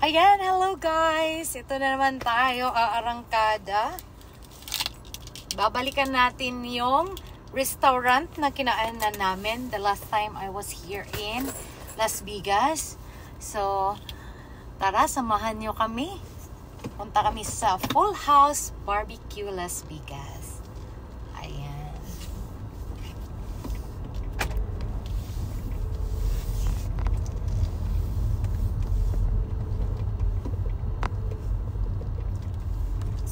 Ayan, hello guys! Ito na naman tayo, aarangkada. Babalikan natin yung restaurant na kinaanan namin the last time I was here in Las Vegas. So, tara, samahan nyo kami. Punta kami sa Full House Barbecue Las Vegas. Ayan.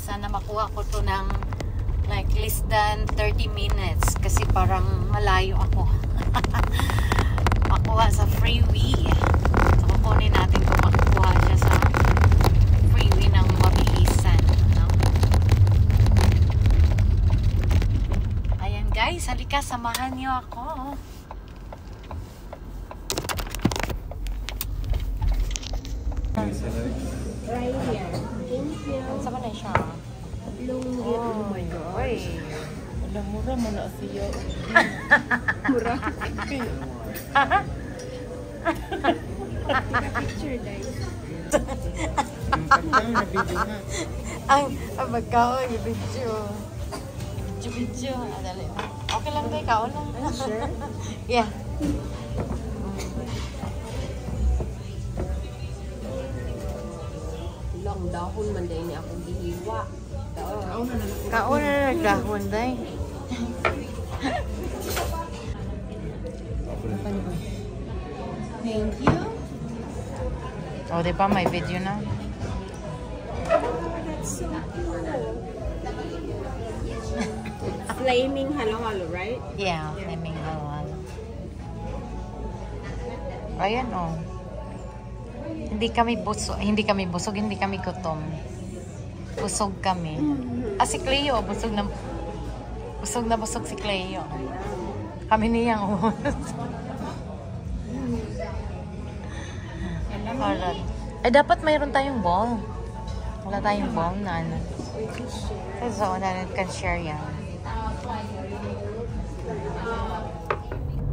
Sana makuha ko to ng like less than 30 minutes kasi parang malayo ako. Makuha sa freeway. So, kukunin natin kung makukuha siya sa freeway ng mabilisan. No? Ayan guys, halika, samahan niyo ako. Right here. Thank you. Saan na siya? Oh my God. Alam, mura mo na siya. Mura. Picture, guys. Ang magkaon, yung video. Video. Dali. Okay lang tayo, kaon lang. Sure? Yeah. Long dahon man dahil ni akong gihiwa. Kaon na nagdahon, day. Thank you. O, di ba? May video na. That's so cool. Flaming halo-halo, right? Yeah, flaming halo-halo. Ayan, o. Hindi kami busog, hindi kami gutom. Busog kami. Si Cleo, busog na busog si Cleo. Kami niyang Alright. Dapat mayroon tayong ball. Wala tayong ball na ano. So, na can share yan.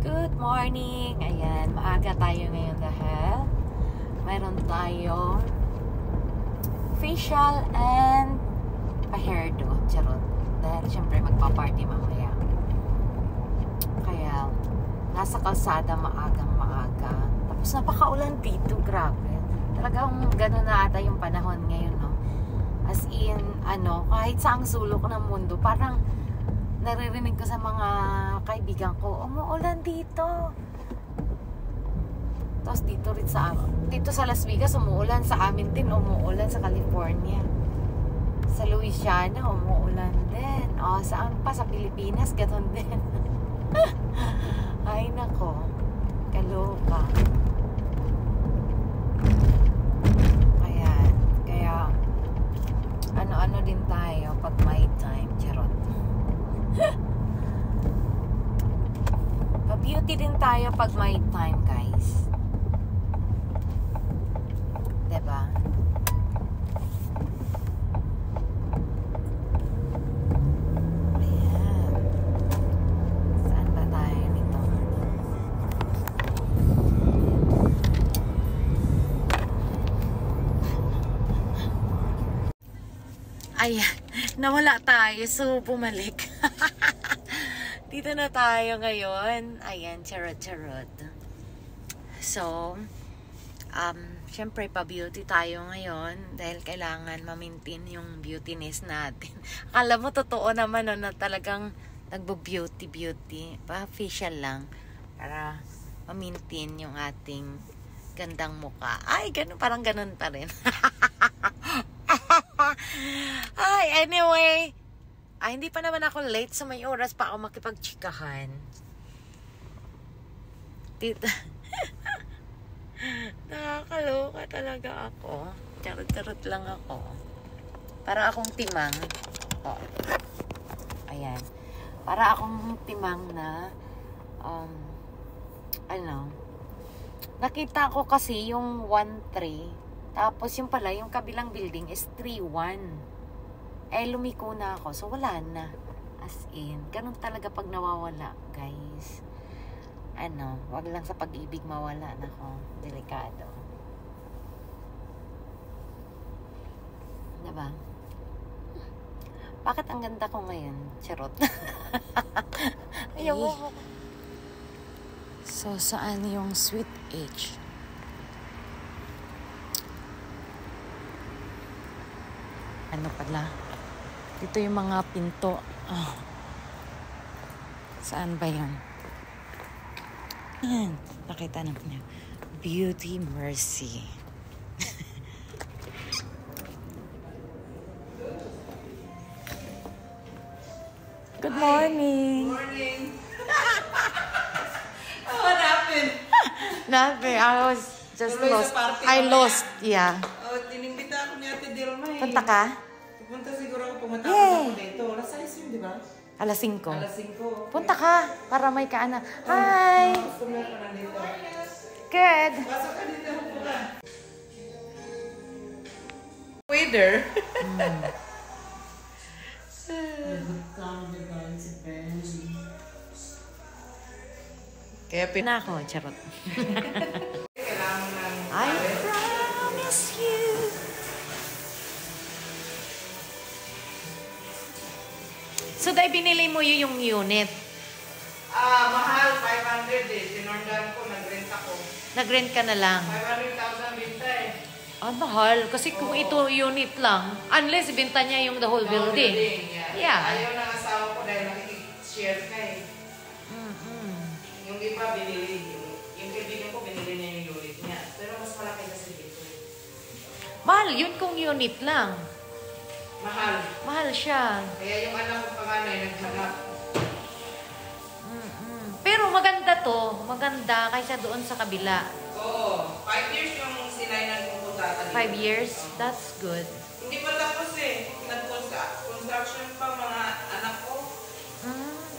Good morning! Ayan, maaga tayo ngayon dahil mayroon tayo facial and pa-hairdo. Charot. Dahil syempre magpa-party mamaya. Kaya, nasa kalsada maagang maaga. Tapos napakaulan dito, grabe. Talagang gano'n na ata yung panahon ngayon, no? As in, kahit saang sulok ng mundo, parang naririnig ko sa mga kaibigan ko, umuulan dito. Tapos dito sa Las Vegas, umuulan. Sa amin din, umuulan sa California. Sa Louisiana, umuulan din. Saan pa? Sa Pilipinas, gano'n din. Ay, nako. Kaloka. Ayan. Kaya, ano-ano din tayo pag may time. Charot. Pa-beauty din tayo pag may time, guys. Diba? Ayan. Saan ba tayo nito? Ayan. Nawala tayo. So, bumalik. Dito na tayo ngayon. Ayan. Charot. So, syempre pa-beauty tayo ngayon dahil kailangan ma-maintain yung beautiness natin. Akala mo totoo naman na talagang nagbo-beauty. Pa-facial lang para ma-maintain yung ating gandang muka. Ay, parang ganun pa rin. Ay, anyway. Hindi pa naman ako late so may oras pa ako makipagchikahan. Dito. Nakakaloka talaga ako. Charot lang ako. Para akong timang. Ayan. Para akong timang na nakita ko kasi yung 1-3. Tapos yung pala, yung kabilang building is 3-1. Lumiko na ako. So wala na. As in. Ganun talaga pag nawawala, guys. Wag lang sa pag-ibig mawala. Nako, delikado. Diba? Bakit ang ganda ko ngayon? Charot. Ayaw mo. So, saan yung Sweet H? Ano pala? Dito yung mga pinto. Oh. Saan ba yun? Ayan. Nakita na niyo. Beauty Mercy. Good morning. Morning. Oh, what happened? Nothing. I was just Tuloy sa lost. party I mamaya. lost. Yeah. Oh, tinimbita ako ni Ate Dilma eh. Punta ka? Pupunta siguro ako, pumunta Yay! ako dito. Alas 6 yun, di ba? Alas 5. Alas 5. Punta ka para may kaana. Hi! Customer ka na dito. Good. Pasok ka dito. Weather. Kaya Na ako, charot. kailangan ng... I promise you. So, dahil binili mo yung unit. Mahal, 500 eh. Tinordaan ko, nag-rent ako. Nag-rent ka na lang. 500,000 binta eh. Ah, mahal. Kasi kung ito unit lang, unless ibenta niya yung the whole building. Yeah. Ayaw ng asawa ko dahil nakikishare ka eh. Yung iba binili, yung kaibigan ko binili niya yung unit niya. Pero mas malaki kasi dito. Mahal, yun kung unit lang. Mahal. Mahal siya. Kaya yung anak ko panganay naghanap. Pero maganda to. Maganda kaysa doon sa kabila. Oo. 5 years yung sinainan kong kontrata dito. 5 years? That's good. Hindi pa tapos eh. Construction pa mga anak ko.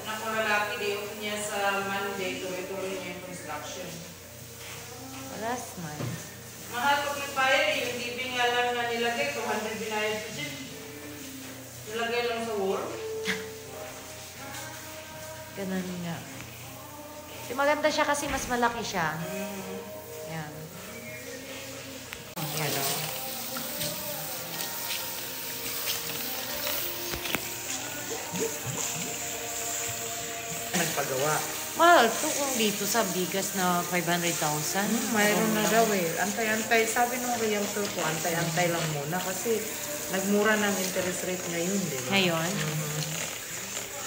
Anak ko lalaki, day off niya sa Monday. Tuloy-tuloy niya yung construction. Well, that's nice. Mahal pag nagbayad eh. Yung TV nga lang na nilagay, 200 binayad ko dyan. Nilagay lang sa wall. Ganun nga. Maganda siya kasi mas malaki siya. Yan. Yan o. Nagpagawa. Mahal to kung dito sa bigas na 500,000. Mayroon na daw eh. Antay-antay. Sabi nung realtor ko, antay-antay lang muna kasi nagmura ng interest rate ngayon, di ba? Ngayon?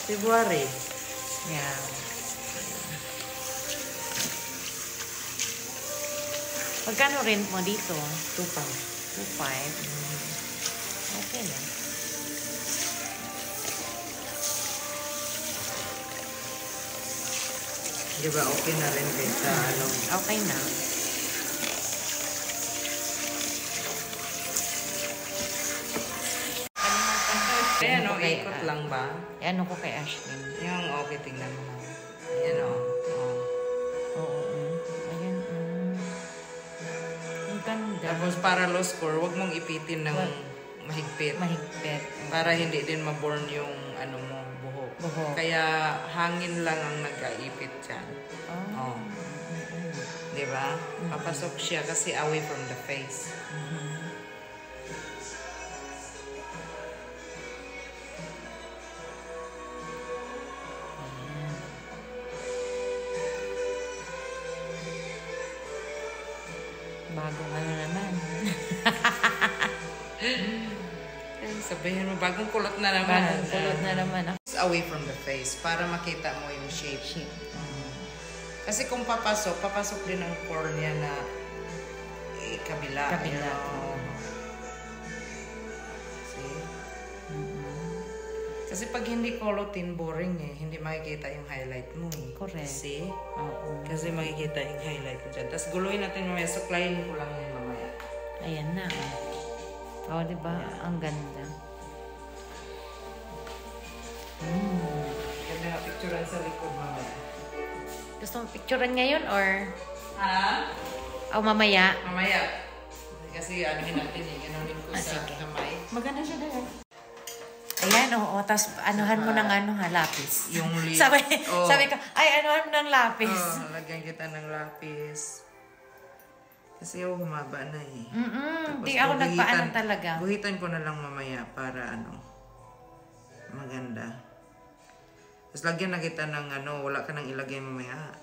February. Yeah. Magkano rent mo dito? 2,500. 2.5. Okay na. Di ba okay na rin kaysa ano? Okay na. Ayan o, ikot lang ba? Ano ko kay Ashlyn? Yung okay, tingnan mo. Ayan o. Oo. Ayan. Ang ganda. Tapos para low score, huwag mong ipitin ng mahigpit. Mahigpit. Para hindi din maborn yung ano mo, buhok. Buhok. Kaya hangin lang ang nag-aipit dyan. Oh. Oh. Di ba? Papasok siya kasi away from the face. Bagong ano naman. Sabihin mo, bagong kulot na naman. Bagong kulot na naman. Away from the face para makita mo yung shape. Kasi kung papasok din ang cornea na kabila. Kabila. See? Kasi pag hindi kolotin, boring eh. Hindi makikita yung highlight mo eh. Correct. See? Oo. Kasi makikita yung highlight mo dyan. Tapos guluhin natin mamaya. Suklayin ko lang yan mamaya. Ayan na. Oh, di ba? Ang ganda. Ganda nga picturean sa likod mamaya. Gusto mo picturean ngayon or Ha? mamaya? Mamaya. Kasi anuhin natin eh. Ganunin ko sa sige. kamay. Maganda siya dahil. Ayan, oo. Tapos anuhan mo ng lapis. Yung lip. sabi Oh. ko, ay, anuhan mo ng lapis. Lagyan kita ng lapis. Kasi humaba na eh. Di ako nagpaano talaga. Guhitan ko na lang mamaya para maganda. Tapos lagyan na kita ng wala ka nang ilagay mamaya.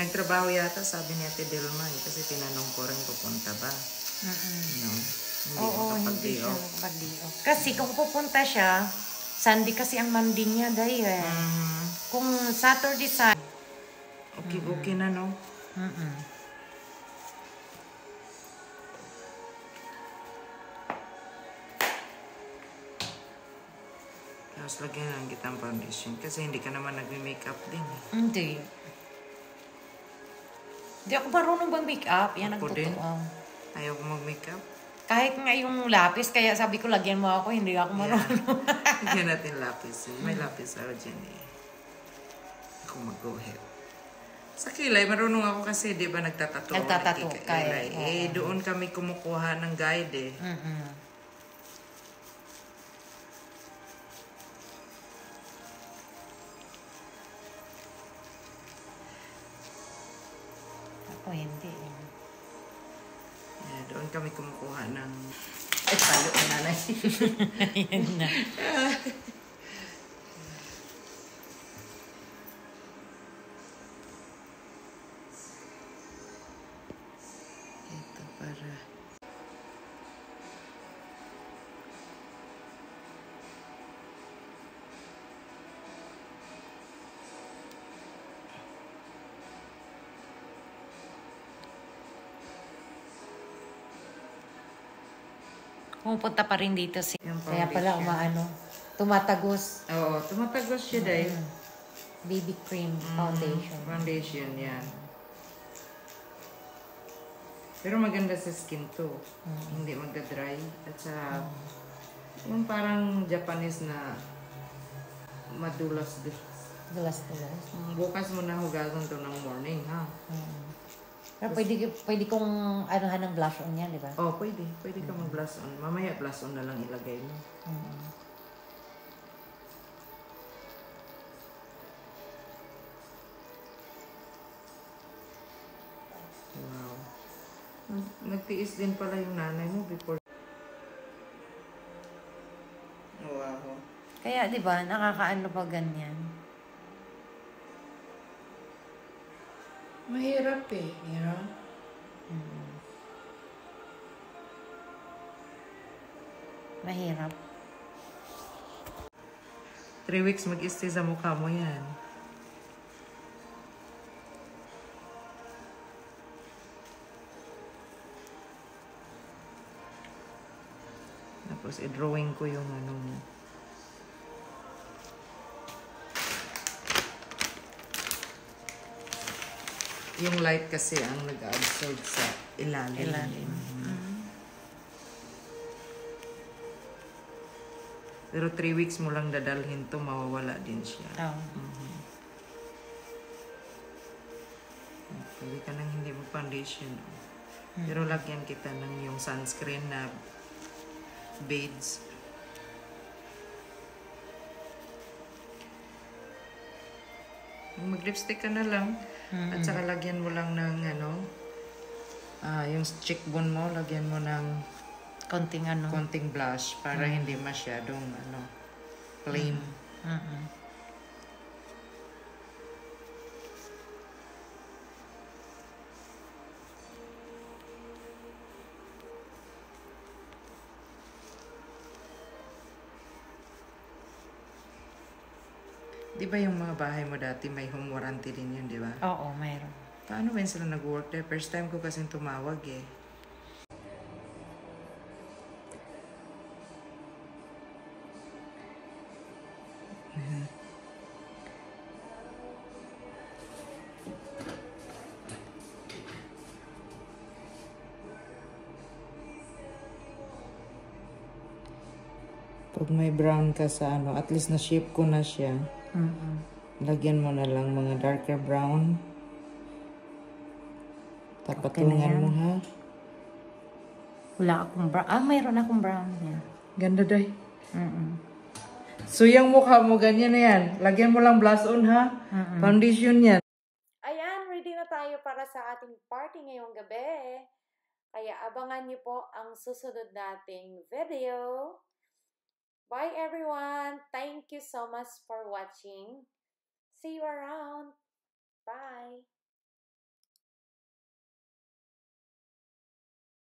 Nagtrabaho yata, sabi ni Ate Dilma kasi tinanong ko rin pupunta ba. No? Hindi siya makapag-day off. Kasi kung pupunta siya, Sunday kasi ang Monday niya dahil. Kung Saturday, Okay na, no? Tapos lagyan lang kitang foundation kasi hindi ka naman nagme-makeup din eh. Hindi. Hindi ako marunong mag-makeup. Yan ang Ako din. totoo. Ayaw ko mag-makeup. Kahit nga yung lapis, kaya sabi ko lagyan mo ako, hindi ako marunong. Lagyan natin lapis. May lapis ako dyan eh. Ako mag-go ahead. Sa kilay, marunong ako kasi di ba nagtatato. Nagtatato kay. Eh, doon kami kumukuha ng guide eh. Ako hindi. Yeah, doon kami kumukuha ng... Ay, palo ang nanay. Ayan na. Ito para... Pumupunta pa rin dito si... Yung Kaya pala tumatagos. Oo, tumatagos siya dahil. BB cream foundation. Foundation, yan. Pero maganda sa skin to. Hindi magda-dry. At sa yung parang Japanese na madulas. Dulas-dulas. Bukas mo na hugasan to ng morning, ha? Pero pwede kong anuhan ng blush on yan, di ba? Oh, pwede. Pwede ka mag-blush on. Mamaya blush on na lang ilagay mo. Wow. Nagtiis din pala yung nanay mo before. Wow. Kaya, di ba, nakakaano pa ganyan. Mahirap eh, you know? Mahirap. 3 weeks mag-stay sa mukha mo yan. Tapos i-drawing ko yung yung light kasi ang nag-absorb sa ilalim. Pero 3 weeks mo lang dadalhin to, mawawala din siya. Pwede ka nang hindi mo foundation. Pero lagyan kita ng yung sunscreen na beads. Mag-lipstick ka na lang. At saka lagyan mo lang ng yung cheekbone mo, lagyan mo ng konting blush para hindi masyadong plain. Di ba yung mga bahay mo dati may home warranty din yun, di ba? Oo, mayroon. Paano ba sila nag-work there? First time ko kasing tumawag eh. Pag may brown ka sa at least na-shape ko na siya. Lagyan mo na lang mga darker brown. Tapatungan mo ha. Wala akong brown. Ah, mayroon akong brown. Yan. Ganda day. Mm-mm. So yung mukha mo, ganyan na yan. Lagyan mo lang blush on ha. Foundation yan. Ayan, ready na tayo para sa ating party ngayong gabi. Kaya abangan niyo po ang susunod nating video. Bye everyone! Thank you so much for watching. See you around. Bye!